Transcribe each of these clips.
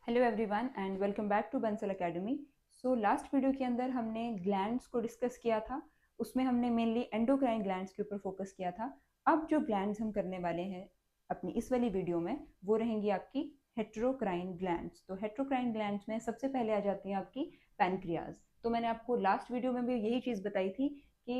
Hello everyone and welcome back to Bansal Academy. So last video के अंदर हमने glands को डिस्कस किया था। उसमें हमने मेनली एंडोक्राइन ग्लैंड्स के ऊपर फोकस किया था। अब जो ग्लैंड्स हम करने वाले हैं अपनी इस वाली वीडियो में वो रहेंगी आपकी हेट्रोक्राइन ग्लैंड्स। तो हेट्रोक्राइन ग्लैंड्स में सबसे पहले आ जाती हैं आपकी पैनक्रियाज। तो मैंने आपको लास्ट वीडियो में भी यही चीज़ बताई थी कि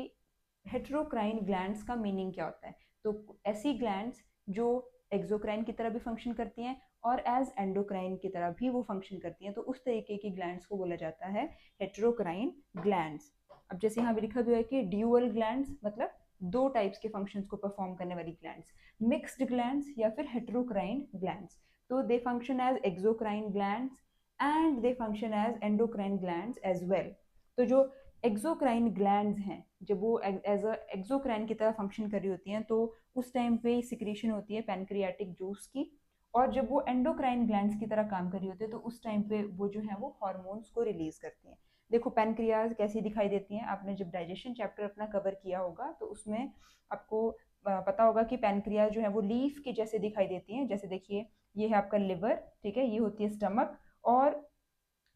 हेट्रोक्राइन ग्लैंड्स का मीनिंग क्या होता है। तो ऐसी ग्लैंड्स जो एक्सोक्राइन की तरह भी फंक्शन करती हैं और एज एंडोक्राइन की तरह भी वो फंक्शन करती हैं, तो उस तरीके की ग्लैंड्स को बोला जाता है हेट्रोक्राइन ग्लैंड्स। अब जैसे यहाँ भी लिखा भी है कि ड्यूअल ग्लैंड्स मतलब दो टाइप्स के फंक्शंस को परफॉर्म करने वाली ग्लैंड्स, मिक्स्ड ग्लैंड्स या फिर हेट्रोक्राइन ग्लैंड्स। तो they function as exocrine glands and they function as endocrine glands as well. तो जो एक्सोक्राइन ग्लैंड्स हैं जब वो एज अ एक्सोक्राइन की तरह फंक्शन कर रही होती हैं तो उस टाइम पे सिक्रीशन होती है पैनक्रियाटिक जूस की। और जब वो एंडोक्राइन ग्लैंड्स की तरह काम कर रही होती है तो उस टाइम पे वो जो है वो हार्मोन्स को रिलीज करती हैं। देखो पैनक्रियाज कैसी दिखाई देती हैं, आपने जब डाइजेशन चैप्टर अपना कवर किया होगा तो उसमें आपको पता होगा कि पैनक्रियाज जो है वो लीफ के जैसे दिखाई देती हैं। जैसे देखिए ये है आपका लिवर, ठीक है, ये होती है स्टमक और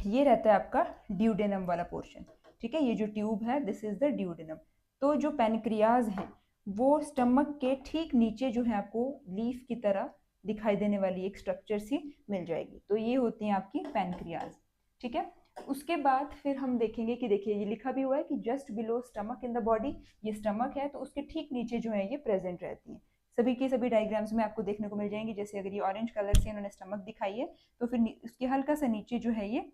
ये रहता है आपका ड्यूडेनम वाला पोर्शन। ठीक है, ये जो ट्यूब है दिस इज द ड्यूडेनम। तो जो पैनक्रियाज है वो स्टमक के ठीक नीचे जो है आपको लीफ की तरह दिखाई देने वाली एक स्ट्रक्चर सी मिल जाएगी। तो ये होती हैं आपकी पैनक्रियाज। ठीक है, उसके बाद फिर हम देखेंगे कि देखिए ये लिखा भी हुआ है कि just below stomach in the body, ये स्टमक है तो उसके ठीक नीचे जो है ये प्रेजेंट रहती हैं। सभी की सभी डायग्राम्स में आपको देखने को मिल जाएंगी। जैसे अगर ये ऑरेंज कलर से इन्होंने स्टमक दिखाई है तो फिर उसके हल्का सा नीचे जो है ये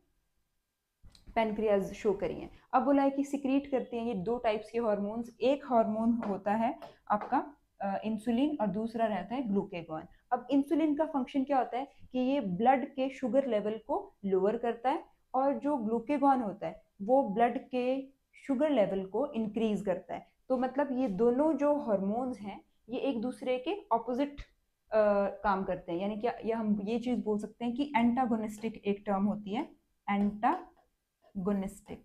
पैनक्रियाज शो करी हैं। अब बोला है कि सिक्रीट करते हैं ये दो टाइप्स के हार्मोन्स। एक हार्मोन होता है आपका इंसुलिन और दूसरा रहता है ग्लूकेगॉन। अब इंसुलिन का फंक्शन क्या होता है कि ये ब्लड के शुगर लेवल को लोअर करता है और जो ग्लूकेगॉन होता है वो ब्लड के शुगर लेवल को इंक्रीज करता है। तो मतलब ये दोनों जो हार्मोन्स हैं ये एक दूसरे के ऑपोजिट काम करते हैं। यानी कि या हम ये चीज बोल सकते हैं कि एंटागोनिस्टिक एक टर्म होती है, एंटागोनिस्टिक।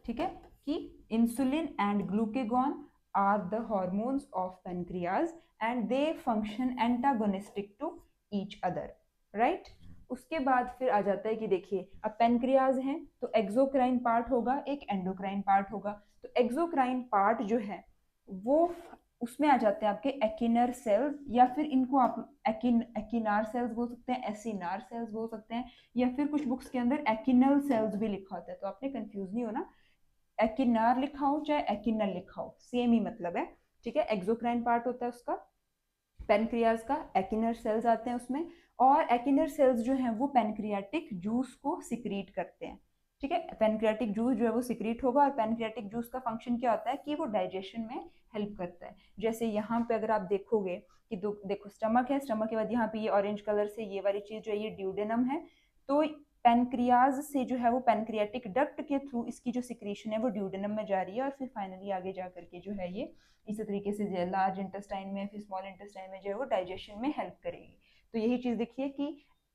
ठीक है, कि insulin and glucagon are the hormones of pancreas and they function antagonistic to each other, right. उसके बाद फिर आ जाता है कि देखिए अब पेनक्रियाज है तो एक्सोक्राइन पार्ट होगा, एक एंडोक्राइन पार्ट होगा। तो एक्सोक्राइन पार्ट जो है वो उसमें आ जाते हैं आपके एकिनर सेल्स, या फिर इनको आप एकिनार सेल्स बोल सकते हैं, एसिनार सेल्स बोल सकते हैं, या फिर कुछ बुक्स के अंदर एकिनल सेल्स भी लिखा होता है। तो आपने कंफ्यूज नहीं होना, एकिनार लिखा हो चाहे एकिनल लिखा हो सेम ही मतलब है। ठीक है, एक्सोक्राइन पार्ट होता है उसका पेनक्रियाज का, एकिनर सेल्स आते हैं उसमें। और एकिनर सेल्स जो हैं वो पेनक्रियाटिक जूस को सिक्रीट करते हैं। ठीक है, पेनक्रियाटिक जूस जो है वो सिक्रीट होगा और पेनक्रियाटिक जूस का फंक्शन क्या होता है कि वो डाइजेशन में हेल्प करता है। जैसे यहाँ पे अगर आप देखोगे कि देखो स्टमक है, स्टमक के बाद यहाँ पे ये ऑरेंज कलर से ये वाली चीज जो है ये ड्यूडेनम है। तो पैनक्रियाज से जो है वो पैनक्रियाटिक डक्ट के थ्रू इसकी जो सिक्रीशन है वो ड्यूडेनम में जा रही है और फिर फाइनली आगे जा करके जो है ये इसी तरीके से लार्ज इंटेस्टाइन में फिर स्मॉल इंटेस्टाइन में जो है वो डाइजेशन में हेल्प करेगी। तो यही चीज देखिए कि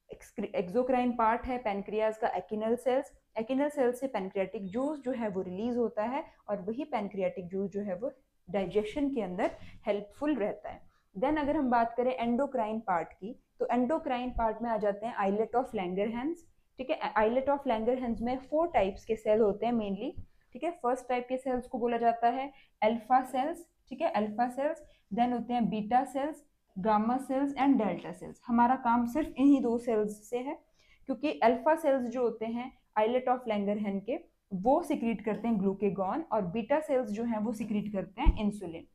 एक्सोक्राइन पार्ट है पैनक्रियाज का एकिनल सेल्स, एकिनल सेल्स से पैनक्रियाटिक जूस जो है वो रिलीज होता है और वही पैनक्रियाटिक जूस जो है वो डाइजेशन के अंदर हेल्पफुल रहता है। देन अगर हम बात करें एंडोक्राइन पार्ट की तो एंडोक्राइन पार्ट में आ जाते हैं आइलेट ऑफ लैंगरहैंस। ठीक है, आइलेट ऑफ लैंगरहैंस में 4 टाइप्स के सेल होते हैं मेनली। ठीक है, फर्स्ट टाइप के सेल्स को बोला जाता है अल्फा सेल्स। ठीक है, अल्फा सेल्स। देन होते हैं beta cells, gamma cells and delta cells. हमारा काम सिर्फ इन्हीं दो सेल्स से है क्योंकि अल्फा सेल्स जो होते हैं आइलेट ऑफ लैंगरहैंस के वो सिक्रीट करते हैं ग्लूकेगॉन और बीटा सेल्स जो हैं वो सिक्रीट करते हैं इंसुलिन।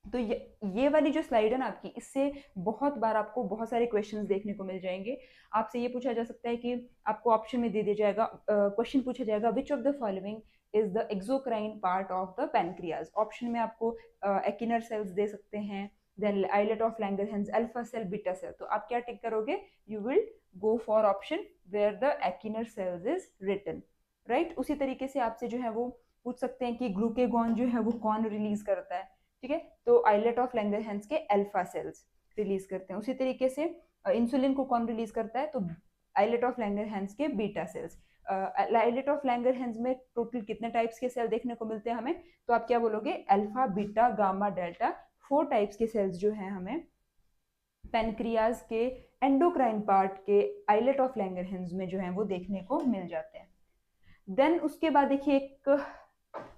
तो ये वाली जो स्लाइड है ना आपकी, इससे बहुत बार आपको बहुत सारे क्वेश्चंस देखने को मिल जाएंगे। आपसे ये पूछा जा सकता है कि आपको ऑप्शन में दे दिया जाएगा, क्वेश्चन पूछा जाएगा which of the following is the exocrine part of the pancreas. Option में आपको एकिनर सेल्स दे सकते हैं, then islet of Langerhans, alpha cell, beta cell. तो आप क्या टिक करोगे, you will go for option where the acinar cells is written, right. उसी तरीके से आपसे जो है वो पूछ सकते हैं कि ग्लूकेगॉन जो है वो कौन रिलीज करता है। ठीक है, तो आइलेट ऑफ लैंगरहैंस के अल्फा सेल्स रिलीज करते हैं। उसी तरीके से इंसुलिन को कौन रिलीज करता है, तो आइलेट ऑफ लैंगरहैंस के beta cells. Islet of Langerhans में टोटल कितने टाइप्स के सेल देखने को मिलते हैं हमें, तो आप क्या बोलोगे, alpha beta gamma delta, 4 types के सेल्स जो है हमें पेनक्रियाज के एंडोक्राइन पार्ट के आइलेट ऑफ लैंगरहैंस में जो है वो देखने को मिल जाते हैं। देन उसके बाद देखिए एक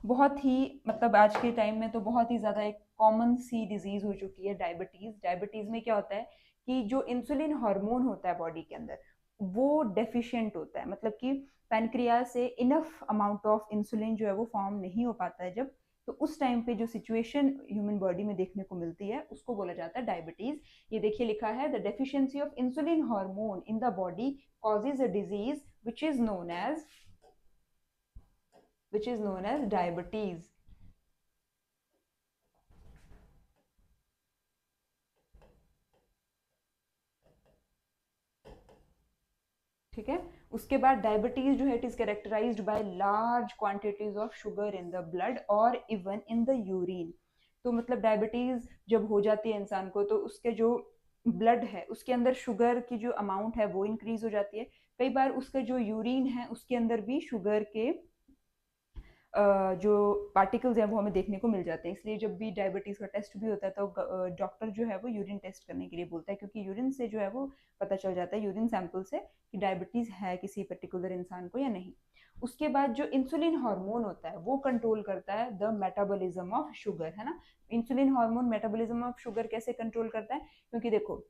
बहुत ही मतलब आज के टाइम में तो बहुत ही ज़्यादा एक कॉमन सी डिजीज हो चुकी है डायबिटीज़। डायबिटीज़ में क्या होता है कि जो इंसुलिन हार्मोन होता है बॉडी के अंदर वो डेफिशिएंट होता है, मतलब कि पैनक्रियाज से इनफ अमाउंट ऑफ इंसुलिन जो है वो फॉर्म नहीं हो पाता है जब, तो उस टाइम पे जो सिचुएशन ह्यूमन बॉडी में देखने को मिलती है उसको बोला जाता है डायबिटीज। ये देखिए लिखा है the deficiency of insulin hormone in the body causes a disease which is known as diabetes। ठीक है, उसके बाद डायबिटीज जो है it is characterised by large quantities of sugar in the blood और इवन इन द यूरिन। तो मतलब diabetes जब हो जाती है इंसान को तो उसके जो ब्लड है उसके अंदर शुगर की जो अमाउंट है वो इंक्रीज हो जाती है। कई बार उसका जो यूरिन है उसके अंदर भी शुगर के जो पार्टिकल्स हैं वो हमें देखने को मिल जाते हैं। इसलिए जब भी डायबिटीज़ का टेस्ट भी होता है तो डॉक्टर जो है वो यूरिन टेस्ट करने के लिए बोलता है, क्योंकि यूरिन से जो है वो पता चल जाता है, यूरिन सैंपल से, कि डायबिटीज़ है किसी पर्टिकुलर इंसान को या नहीं। उसके बाद जो इंसुलिन हार्मोन होता है वो कंट्रोल करता है द मेटाबॉलिज्म ऑफ शुगर, है ना। Insulin hormone metabolism of sugar कैसे कंट्रोल करता है, क्योंकि देखो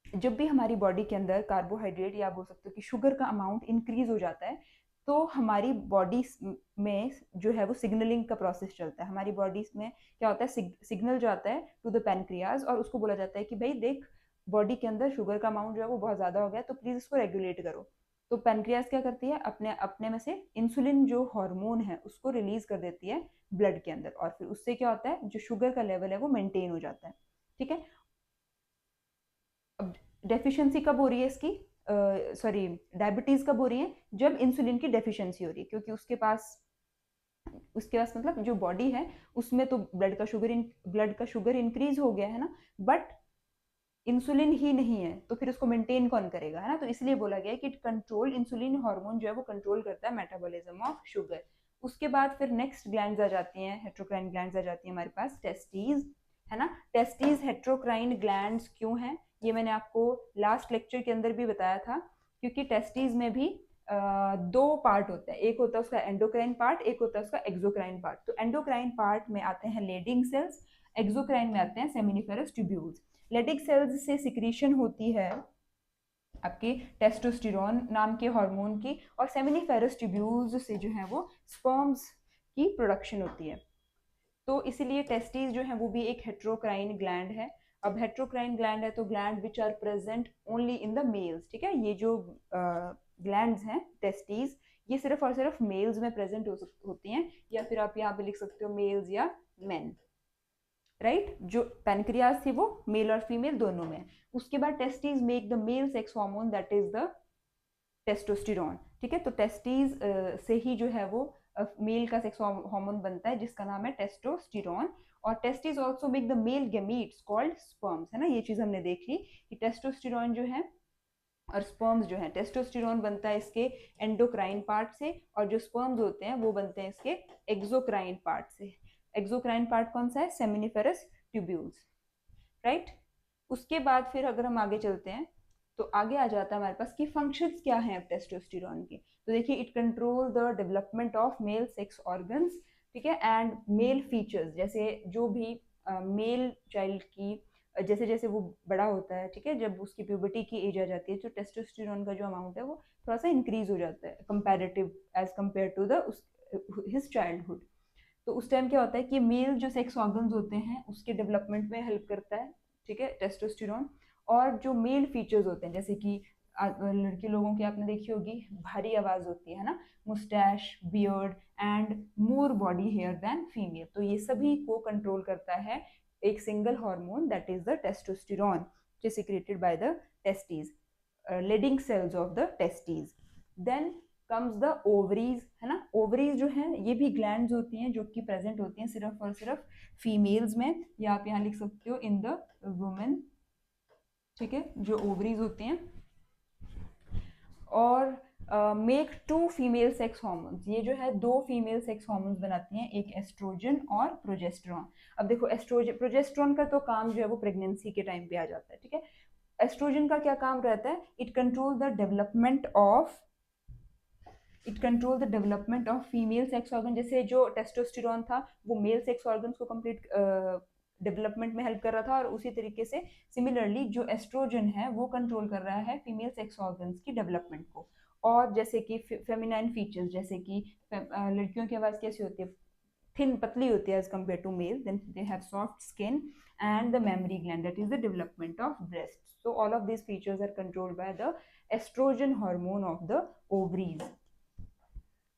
जब भी हमारी बॉडी के अंदर कार्बोहाइड्रेट या आप बोल सकते हो कि शुगर का अमाउंट इंक्रीज हो जाता है तो हमारी बॉडी में जो है वो सिग्नलिंग का प्रोसेस चलता है। हमारी बॉडी में क्या होता है, सिग्नल जाता है टू द पैनक्रियाज और उसको बोला जाता है कि भाई देख बॉडी के अंदर शुगर का अमाउंट जो है वो बहुत ज़्यादा हो गया है तो प्लीज़ इसको रेगुलेट करो। तो पैनक्रियाज क्या करती है, अपने अपने में से इंसुलिन जो हार्मोन है उसको रिलीज कर देती है ब्लड के अंदर और फिर उससे क्या होता है जो शुगर का लेवल है वो मेंटेन हो जाता है। ठीक है, अब डेफिशिएंसी कब हो रही है इसकी, सॉरी डायबिटीज कब हो रही है, जब इंसुलिन की डेफिशिएंसी हो रही है, क्योंकि उसके पास मतलब जो बॉडी है उसमें तो ब्लड का शुगर इंक्रीज हो गया है ना, बट इंसुलिन ही नहीं है तो फिर उसको मेंटेन कौन करेगा, है ना। तो इसलिए बोला गया है कि कंट्रोल इंसुलिन हार्मोन जो है वो कंट्रोल करता है मेटाबॉलिज्म ऑफ शुगर। उसके बाद फिर नेक्स्ट ग्लैंड्स आ जाती हैं, हेट्रोक्राइन ग्लैंड्स आ जाती हैं हमारे पास, टेस्टीज, है ना। टेस्टीज हेट्रोक्राइन ग्लैंड्स क्यों है ये मैंने आपको लास्ट लेक्चर के अंदर भी बताया था, क्योंकि टेस्टीज में भी दो पार्ट होते हैं, एक होता है उसका एंडोक्राइन पार्ट, एक होता है उसका एक्सोक्राइन पार्ट। तो एंडोक्राइन पार्ट में आते हैं लेडिंग सेल्स, एक्सोक्राइन में आते हैं सेमिनिफेरस ट्यूब्यूल्स। लेडिंग सेल्स से सिक्रीशन होती है आपकी टेस्टोस्टेरोन नाम के हार्मोन की, और सेमिनिफेरस ट्यूब्यूल्स से जो है वो स्पर्म्स की प्रोडक्शन होती है। तो इसीलिए टेस्टिस जो है वो भी एक हेट्रोक्राइन ग्लैंड है। अब हेट्रोक्राइन ग्लैंड है तो gland which are present only in the males. ठीक है, ये जो ग्लैंड्स हैं टेस्टिस ये सिर्फ और सिर्फ मेल्स में प्रेजेंट होती हैं, या फिर आप यहाँ पे लिख सकते हो मेल्स या मेन, राइट। जो पैनक्रियाज थी वो मेल और फीमेल दोनों में। उसके बाद testis make the male sex hormone that is the testosterone. ठीक है, तो टेस्टिस से ही जो है वो मेल का सेक्स हार्मोन बनता है जिसका नाम है टेस्टोस्टेरोन। और testis also make the male gametes called sperms, है ना। ये चीज हमने देख ली कि टेस्टोस्टेरोन जो है और स्पर्म्स जो है, टेस्टोस्टेरोन बनता है इसके एंडोक्राइन पार्ट से और जो स्पर्म्स होते हैं वो बनते हैं इसके एक्सोक्राइन पार्ट से। एक्सोक्राइन पार्ट कौन सा है, सेमिनिफेरस ट्यूब्यूल्स, राइट। उसके बाद फिर अगर हम आगे चलते हैं तो आगे आ जाता है हमारे पास कि फंक्शंस क्या हैं अब टेस्टोस्टेरोन के। तो देखिए it control the development of male sex organs, ठीक है, एंड मेल फीचर्स, जैसे जो भी मेल चाइल्ड की जैसे जैसे वो बड़ा होता है, ठीक है, जब उसकी प्यूबर्टी की एज आ जाती है तो टेस्टोस्टेरोन का जो अमाउंट है वो थोड़ा सा इंक्रीज हो जाता है comparative as compare to the his childhood. तो उस टाइम क्या होता है कि मेल जो सेक्स ऑर्गन्स होते हैं उसके डेवलपमेंट में हेल्प करता है, ठीक है, टेस्टोस्टेरोन। और जो मेल फीचर्स होते हैं जैसे कि लड़के लोगों की आपने देखी होगी भारी आवाज होती है ना, moustache, beard and more body hair than female, तो ये सभी को कंट्रोल करता है एक single hormone that is the testosterone which is secreted by the testes, leading cells of the testes. Then comes the ovaries, है ना। ओवरीज जो है ये भी ग्लैंड्स होती हैं जो कि प्रेजेंट होती हैं सिर्फ और सिर्फ फीमेल्स में, या आप यहाँ लिख सकते हो इन द वुमेन, ठीक है, जो ओवरीज होती हैं। और make to female sex hormones, ये जो है दो फीमेल सेक्स हार्मोन्स बनाती हैं, एक एस्ट्रोजन और प्रोजेस्टेरॉन। अब देखो एस्ट्रोजन प्रोजेस्टेरॉन का तो काम जो है वो प्रेगनेंसी के टाइम पे आ जाता है, ठीक है। एस्ट्रोजन का क्या काम रहता है, it control the development of female sex organ. जैसे जो टेस्टोस्टेरॉन था वो मेल सेक्स ऑर्गन को कंप्लीट डेवलपमेंट में हेल्प कर रहा था, और उसी तरीके से सिमिलरली जो एस्ट्रोजन है वो कंट्रोल कर रहा है फीमेल सेक्स ऑर्गन्स की डेवलपमेंट को। और जैसे कि फेमिनाइन फीचर्स, जैसे कि लड़कियों की आवाज़ कैसी होती है, थिन पतली होती है as compare to male, then they have soft skin and the mammary gland, that is the development of breast. So all of these features are controlled by the oestrogen hormone of the ovaries.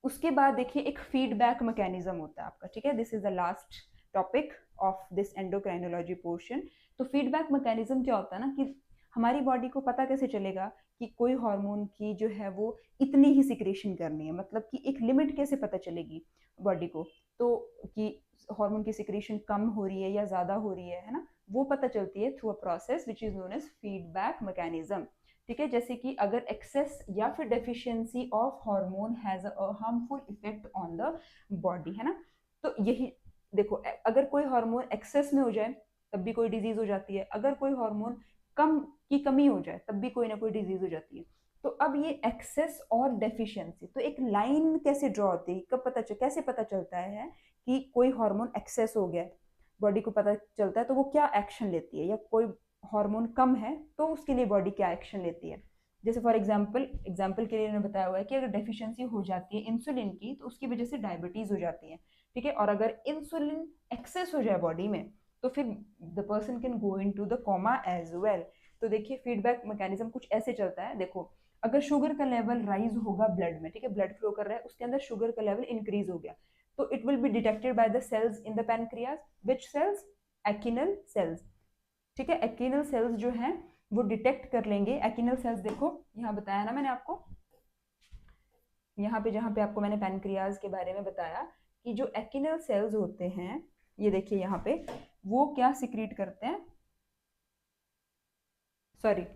उसके बाद देखिए एक feedback mechanism होता है आपका, ठीक है। This is the last topic of this endocrinology portion. तो फीडबैक मैकेनिज्म क्या होता है ना, कि हमारी बॉडी को पता कैसे चलेगा कि कोई हार्मोन की जो है वो इतनी ही सिक्रेशन करनी है, मतलब कि एक लिमिट कैसे पता चलेगी बॉडी को, तो कि हार्मोन की सिक्रेशन कम हो रही है या ज़्यादा हो रही है ना, वो पता चलती है through a process which is known as feedback mechanism, ठीक है। जैसे कि अगर एक्सेस या फिर deficiency of hormone has a harmful effect on the body, है ना। तो यही देखो, अगर कोई हार्मोन एक्सेस में हो जाए तब भी कोई डिजीज हो जाती है, अगर कोई हार्मोन कम की कमी हो जाए तब भी कोई ना कोई डिजीज हो जाती है। तो अब ये एक्सेस और डेफिशिएंसी, तो एक लाइन कैसे ड्रॉ होती है, कब कैसे पता चलता है कि कोई हार्मोन एक्सेस हो गया है, बॉडी को पता चलता है तो वो क्या एक्शन लेती है, या कोई हार्मोन कम है तो उसके लिए बॉडी क्या एक्शन लेती है। जैसे फॉर एग्जाम्पल के लिए उन्होंने बताया हुआ है कि अगर डेफिशिएंसी हो जाती है इंसुलिन की तो उसकी वजह से डायबिटीज हो जाती है, ठीक है। और अगर इंसुलिन एक्सेस हो जाए बॉडी में तो फिर the person can go into the coma as well. तो देखिए फीडबैक मैकेनिज्म कुछ ऐसे चलता है, देखो अगर शुगर का लेवल राइज होगा ब्लड में, ठीक है, ब्लड फ्लो कर रहा है, उसके अंदर शुगर का लेवल इंक्रीज हो गया, तो it will be detected by the cells in the pancreas, which cells, actinal cells, ठीक है। एक्टिनल सेल्स जो हैं वो डिटेक्ट कर लेंगे। एक्टिनल सेल्स देखो यहाँ बताया ना मैंने आपको, यहाँ पे जहाँ पे आपको मैंने पैनक्रियाज के बारे में बताया कि जो एक्टिनल सेल्स होते हैं, ये देखिए यहाँ पे वो क्या सिक्रीट करते हैं, sorry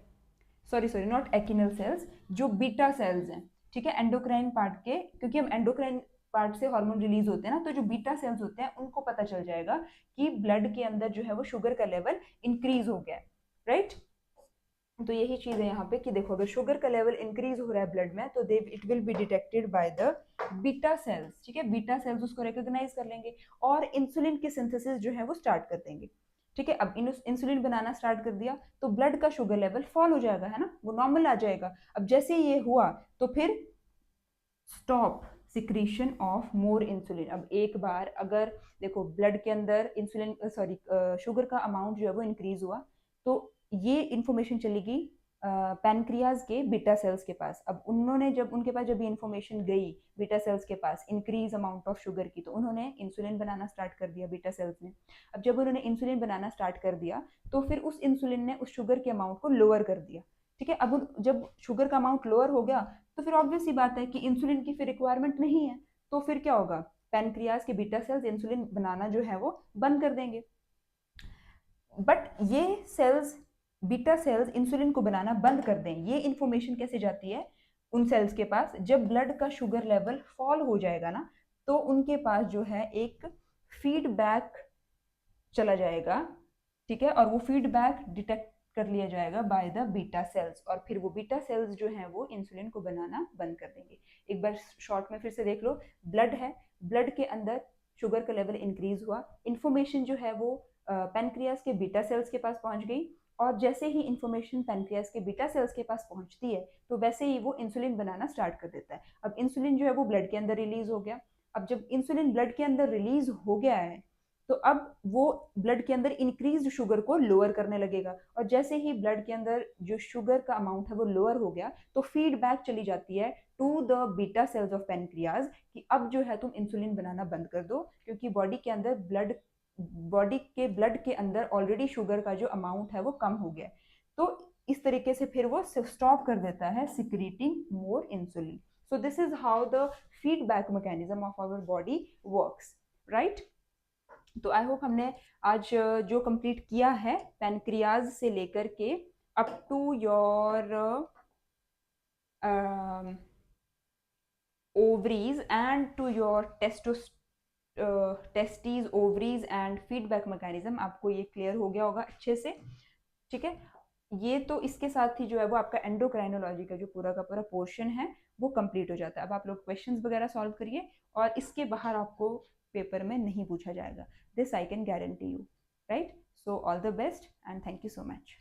sorry sorry not actinal cells, जो बीटा सेल्स हैं, ठीक है, एंडोक्राइन पार्ट के, क्योंकि हम एंडोक्राइन पार्ट से हार्मोन रिलीज होते हैं ना, तो जो बीटा सेल्स होते हैं उनको पता चल जाएगा कि ब्लड के अंदर जो है वो शुगर का लेवल इंक्रीज हो गया है, राइट। तो यही चीज है यहाँ पे कि देखो अगर शुगर का लेवल इंक्रीज हो रहा है ब्लड में तो they it will be detected by the beta cells, ठीक है। बीटा सेल्स उसको रिकॉग्नाइज कर लेंगे और इंसुलिन की सिंथेसिस जो है वो स्टार्ट कर देंगे, ठीक है। अब इंसुलिन बनाना स्टार्ट कर दिया तो ब्लड का शुगर लेवल फॉल हो जाएगा, है ना, वो नॉर्मल आ जाएगा। अब जैसे ये हुआ तो फिर stop secretion of more insulin. अब एक बार अगर देखो ब्लड के अंदर इंसुलिन सॉरी शुगर का अमाउंट जो है वो इंक्रीज हुआ, तो ये इंफॉर्मेशन चलेगी पैनक्रियाज के बीटा सेल्स के पास। अब उन्होंने जब उनके पास जब ये इंफॉर्मेशन गई बीटा सेल्स के पास इंक्रीज अमाउंट ऑफ शुगर की, तो उन्होंने इंसुलिन बनाना स्टार्ट कर दिया बीटा सेल्स ने। अब जब उन्होंने इंसुलिन बनाना स्टार्ट कर दिया तो फिर उस इंसुलिन ने उस शुगर के अमाउंट को लोअर कर दिया, ठीक है। अब जब शुगर का अमाउंट लोअर हो गया तो फिर ऑब्वियस सी बात है कि इंसुलिन की फिर रिक्वायरमेंट नहीं है, तो फिर क्या होगा, पैनक्रियाज के बीटा सेल्स इंसुलिन बनाना जो है वो बंद कर देंगे। बट ये सेल्स बीटा सेल्स इंसुलिन को बनाना बंद कर दें, ये इंफॉर्मेशन कैसे जाती है उन सेल्स के पास, जब ब्लड का शुगर लेवल फॉल हो जाएगा ना तो उनके पास जो है एक फीडबैक चला जाएगा, ठीक है, और वो फीडबैक डिटेक्ट कर लिया जाएगा बाय द बीटा सेल्स, और फिर वो बीटा सेल्स जो हैं वो इंसुलिन को बनाना बंद कर देंगे। एक बार शॉर्ट में फिर से देख लो, ब्लड है, ब्लड के अंदर शुगर का लेवल इंक्रीज हुआ, इंफॉर्मेशन जो है वो पैनक्रियाज के बीटा सेल्स के पास पहुंच गई, और जैसे ही इंफॉर्मेशन पैनक्रियाज के बीटा सेल्स के पास पहुंचती है तो वैसे ही वो इंसुलिन बनाना स्टार्ट कर देता है। अब इंसुलिन जो है वो ब्लड के अंदर रिलीज हो गया। अब जब इंसुलिन ब्लड के अंदर रिलीज हो गया है तो अब वो ब्लड के अंदर इंक्रीज शुगर को लोअर करने लगेगा, और जैसे ही ब्लड के अंदर जो शुगर का अमाउंट है वो लोअर हो गया तो फीडबैक चली जाती है to the beta cells of pancreas कि अब जो है तुम इंसुलिन बनाना बंद कर दो, क्योंकि बॉडी के ब्लड के अंदर ऑलरेडी शुगर का जो अमाउंट है वो कम हो गया। तो इस तरीके से फिर वो स्टॉप कर देता है secreting more insulin. So this is how the feedback mechanism of our body works, right. तो आई होप हमने आज जो कंप्लीट किया है पैनक्रियाज से लेकर के up to your ovaries and to your testes, ovaries and feedback mechanism, आपको ये क्लियर हो गया होगा अच्छे से, ठीक है। ये तो इसके साथ ही जो है वो आपका एंडोक्राइनोलॉजी का जो पूरा का पूरा पोर्शन है वो कंप्लीट हो जाता है। अब आप लोग क्वेश्चंस वगैरह सॉल्व करिए, और इसके बाहर आपको पेपर में नहीं पूछा जाएगा, this I can guarantee you, right. So all the best and thank you so much.